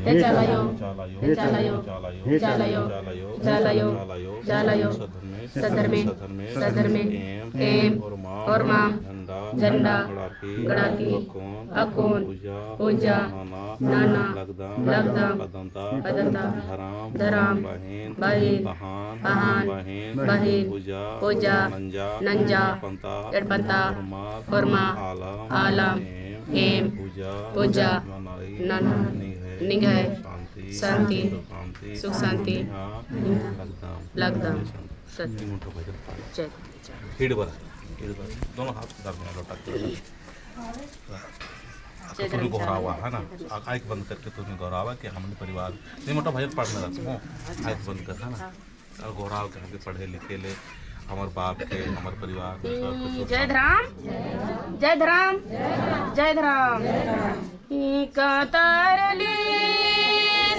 चालयो चालयो चालयो चालयो चालयो सधर्मे सधर्मे M और माम झंडा गड़ाकी अकोन पूजा नाना लगदाम अदंता धराम बहिन बहान बहिन पूजा नंजा एडपंता वर्मा आलम एम पूजा नाना निगह शांति सुख शांति लगदाम सत्य जय हिड बरा दोनों हाथ दरमियान लौटा के तुम्हें गौरावा है ना आँख बंद करके तुम्हें गौरावा कि हमने परिवार नहीं मोटा भाई पढ़ने रखो आँख बंद कर है ना और गौराव के हम पढ़े लिखे ले हमारे बाप के हमारे परिवार में सब कुछ जय धराम जय धराम जय धराम कतरली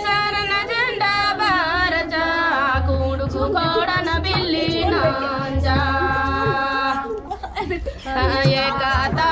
सरन झंडा बारजा कुड़ घोड़ा न बिल्ली नांजा ये कता